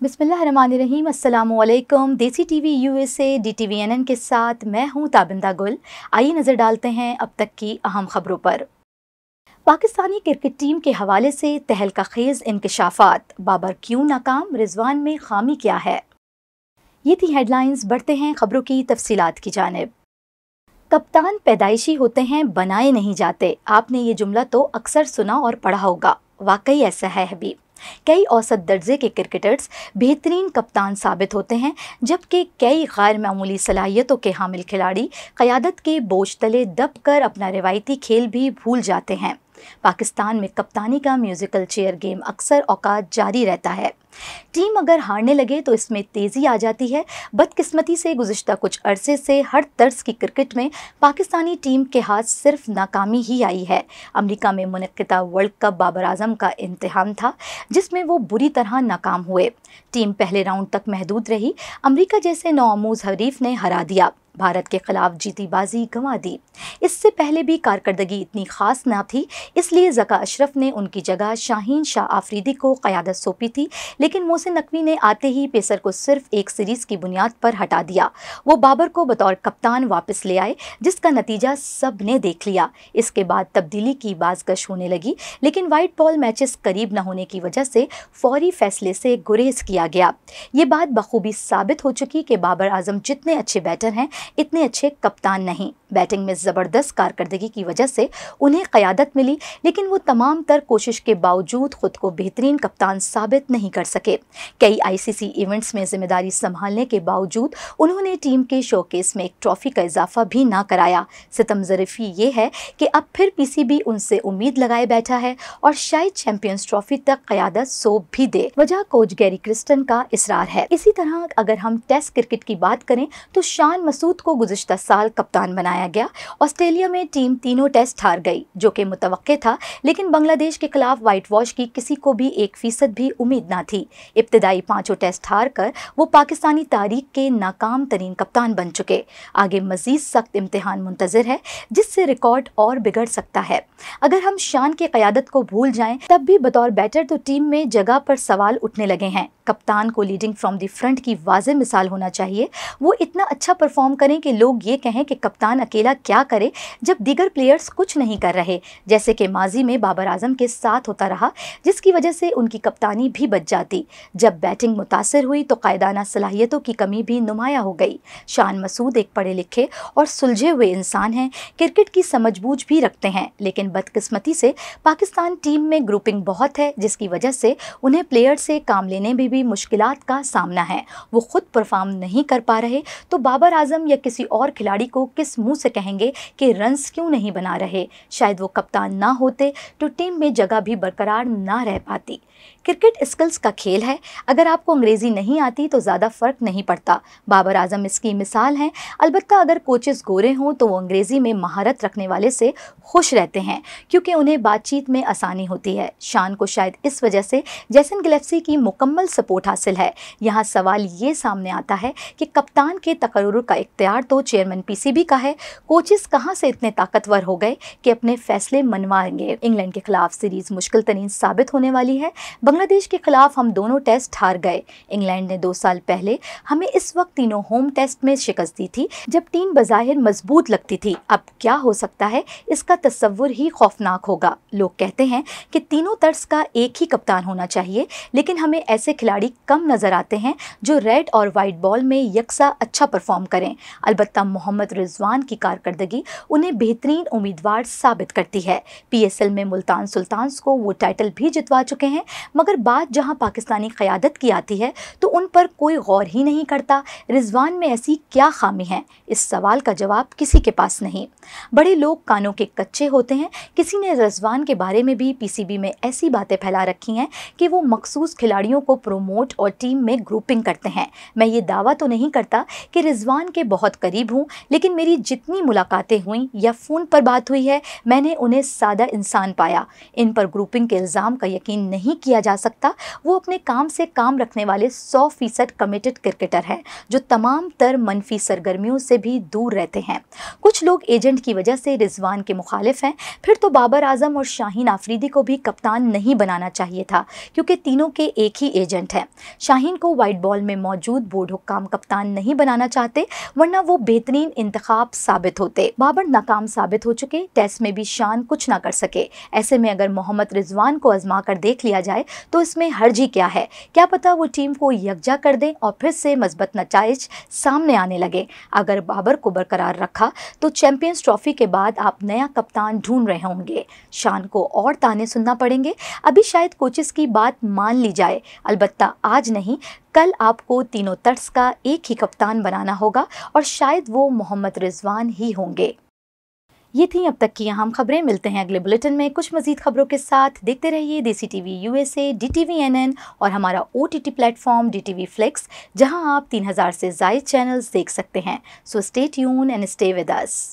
बिस्मिल्लाहिर्रहमानिर्रहीम। अस्सलामुअलैकुम। देसी टीवी यूएसए DTVNN के साथ मैं हूं ताबिंदा गुल। आइए नज़र डालते हैं अब तक की अहम खबरों पर। पाकिस्तानी क्रिकेट टीम के हवाले से तहलका खेज इंकशाफात। बाबर क्यों नाकाम, रिजवान में खामी क्या है? ये थी हेडलाइंस। बढ़ते हैं खबरों की तफसीलात की जानिब। कप्तान पैदाइशी होते हैं, बनाए नहीं जाते। आपने ये जुमला तो अक्सर सुना और पढ़ा होगा। वाकई ऐसा है हबीब। कई औसत दर्जे के क्रिकेटर्स बेहतरीन कप्तान साबित होते हैं, जबकि कई गैर मामूली सलाहियतों के हामिल खिलाड़ी क़यादत के बोझ तले दबकर अपना रिवायती खेल भी भूल जाते हैं। पाकिस्तान में कप्तानी का म्यूजिकल चेयर गेम अक्सर औकात जारी रहता है। टीम अगर हारने लगे तो इसमें तेज़ी आ जाती है। बदकिस्मती से गुज़िश्ता कुछ अरसे से हर तर्ज की क्रिकेट में पाकिस्तानी टीम के हाथ सिर्फ नाकामी ही आई है। अमेरिका में मुनक्किदा वर्ल्ड कप बाबर आजम का इम्तिहान था, जिसमें वो बुरी तरह नाकाम हुए। टीम पहले राउंड तक महदूद रही। अमेरिका जैसे नौआमूज़ हरीफ ने हरा दिया। भारत के खिलाफ जीती बाजी गंवा दी। इससे पहले भी कारकर्दगी इतनी खास ना थी, इसलिए ज़का अशरफ ने उनकी जगह शाहीन शाह आफरीदी को क़यादत सौंपी थी। लेकिन मोहसिन नकवी ने आते ही पेसर को सिर्फ एक सीरीज़ की बुनियाद पर हटा दिया। वो बाबर को बतौर कप्तान वापस ले आए, जिसका नतीजा सब ने देख लिया। इसके बाद तब्दीली की बाज़गश होने लगी, लेकिन वाइट बॉल मैचेस करीब न होने की वजह से फौरी फैसले से गुरेज किया गया। ये बात बखूबी साबित हो चुकी कि बाबर आजम जितने अच्छे बैटर हैं, इतने अच्छे कप्तान नहीं। बैटिंग में ज़बरदस्त कारकर्दगी की वजह से उन्हें क़यादत मिली, लेकिन वो तमाम तर कोशिश के बावजूद खुद को बेहतरीन कप्तान साबित नहीं कर सके। कई ICC इवेंट्स में जिम्मेदारी संभालने के बावजूद उन्होंने टीम के शोकेस में एक ट्रॉफी का इजाफा भी ना कराया। सितम ज़रीफ़ी ये है कि अब फिर PCB उनसे उम्मीद लगाए बैठा है और शायद चैंपियंस ट्रॉफी तक क़यादत सौंप भी दे। वजह कोच गैरी क्रिस्टन का इसरार है। इसी तरह अगर हम टेस्ट क्रिकेट की बात करें तो शान मसूद को गुज़िश्ता साल कप्तान बनाया गया। ऑस्ट्रेलिया में टीम तीनों टेस्ट हार गई, जो कि मुतवक्के था, लेकिन बांग्लादेश के खिलाफ वाइट वॉश की किसी को भी 1% भी उम्मीद ना थी। इब्तिदाई 5 टेस्ट हार कर वो पाकिस्तानी तारीख के नाकाम तरीन कप्तान बन चुके। आगे मजीद सख्त इम्तिहान मुंतज़िर है, जिससे रिकॉर्ड और बिगड़ सकता है। अगर हम शान की क़यादत को भूल जाएं, तब भी बतौर बैटर तो टीम में जगह पर सवाल उठने लगे हैं। कप्तान को लीडिंग फ्रॉम द फ्रंट की वाज़ेह मिसाल होना चाहिए। वो इतना अच्छा परफॉर्म करें कि लोग ये कहें कि कप्तान अकेला क्या करे जब दीगर प्लेयर्स कुछ नहीं कर रहे, जैसे कि माजी में बाबर आजम के साथ होता रहा, जिसकी वजह से उनकी कप्तानी भी बच जाती। जब बैटिंग मुतासिर हुई तो कायदाना सलाहियतों की कमी भी नुमायां हो गई। शान मसूद एक पढ़े लिखे और सुलझे हुए इंसान हैं, क्रिकेट की समझबूझ भी रखते हैं, लेकिन बदकिस्मती से पाकिस्तान टीम में ग्रुपिंग बहुत है, जिसकी वजह से उन्हें प्लेयर से काम लेने में भी मुश्किलात का सामना है। वो खुद परफॉर्म नहीं कर पा रहे तो बाबर आजम या किसी और खिलाड़ी को किस मुंह से कहेंगे कि रन्स क्यों नहीं बना रहे। शायद वो कप्तान ना होते तो टीम में जगह भी बरकरार ना रह पाती। क्रिकेट स्किल्स का खेल है। अगर आपको अंग्रेज़ी नहीं आती तो ज़्यादा फ़र्क नहीं पड़ता। बाबर आजम इसकी मिसाल हैं। अलबत्ता अगर कोचेस गोरे हों तो वो अंग्रेज़ी में महारत रखने वाले से खुश रहते हैं, क्योंकि उन्हें बातचीत में आसानी होती है। शान को शायद इस वजह से जैसन गिलेप्सी की मुकम्मल सपोर्ट हासिल है। यहाँ सवाल ये सामने आता है कि कप्तान के तकर्रुर का इख्तियार तो चेयरमैन PCB का है। कोचेस कहाँ से इतने ताकतवर हो गए कि अपने फैसले मनवाएंगे। इंग्लैंड के खिलाफ सीरीज़ मुश्किल तरीन साबित होने वाली है। बांग्लादेश के खिलाफ हम दोनों टेस्ट हार गए। इंग्लैंड ने 2 साल पहले हमें इस वक्त तीनों होम टेस्ट में शिकस्त दी थी, जब टीम बज़ाहिर मजबूत लगती थी। अब क्या हो सकता है, इसका तस्वुर ही खौफनाक होगा। लोग कहते हैं कि तीनों तर्ज का एक ही कप्तान होना चाहिए, लेकिन हमें ऐसे खिलाड़ी कम नज़र आते हैं जो रेड और वाइट बॉल में यकसा अच्छा परफॉर्म करें। अलबत्ता मोहम्मद रिजवान की कारकर्दगी उन्हें बेहतरीन उम्मीदवार साबित करती है। PSL में मुल्तान सुल्तान्स को वो टाइटल भी जितवा चुके हैं, मगर बात जहां पाकिस्तानी क़यादत की आती है तो उन पर कोई गौर ही नहीं करता। रिजवान में ऐसी क्या खामी है? इस सवाल का जवाब किसी के पास नहीं। बड़े लोग कानों के कच्चे होते हैं। किसी ने रिजवान के बारे में भी PCB में ऐसी बातें फैला रखी हैं कि वो मखसूस खिलाड़ियों को प्रोमोट और टीम में ग्रुपिंग करते हैं। मैं ये दावा तो नहीं करता कि रिजवान के बहुत करीब हूँ, लेकिन मेरी जितनी मुलाकातें हुई या फ़ोन पर बात हुई है, मैंने उन्हें सादा इंसान पाया। इन पर ग्रुपिंग के इल्ज़ाम का यकीन नहीं किया जा सकता, वो अपने काम से काम रखने वाले 100% कमिटेड क्रिकेटर हैं जो तमाम तर मनफी सरगर्मियों से भी दूर रहते हैं। कुछ लोग एजेंट की वजह से रिजवान के मुखालिफ हैं। फिर तो बाबर आजम और शाहीन आफरीदी को भी कप्तान नहीं बनाना चाहिए था, क्योंकि तीनों के एक ही एजेंट हैं। शाहीन को वाइट बॉल में मौजूद बोर्ड हुक्काम कप्तान नहीं बनाना चाहते, वरना वो बेहतरीन इंतखाब साबित होते। बाबर नाकाम साबित हो चुके, टेस्ट में भी शान कुछ ना कर सके। ऐसे में अगर मोहम्मद रिजवान को आजमा कर देख लिया जाए तो इसमें हर्जी क्या है? क्या पता वो टीम को यकजा कर दें और फिर से मजबूत नताइज सामने आने लगे। अगर बाबर को बरकरार रखा तो चैंपियंस ट्रॉफी के बाद आप नया कप्तान ढूंढ रहे होंगे। शान को और ताने सुनना पड़ेंगे। अभी शायद कोचेस की बात मान ली जाए, अलबत्ता आज नहीं, कल आपको तीनों तर्ज का एक ही कप्तान बनाना होगा और शायद वो मोहम्मद रिजवान ही होंगे। ये थी अब तक की अहम खबरें। मिलते हैं अगले बुलेटिन में कुछ मजीद खबरों के साथ। देखते रहिए देसी टीवी यूएसए, DTV NN और हमारा OTT प्लेटफॉर्म DTV Flix, जहां आप 3000 से ज़ायद चैनल्स देख सकते हैं। So stay tune and stay with us.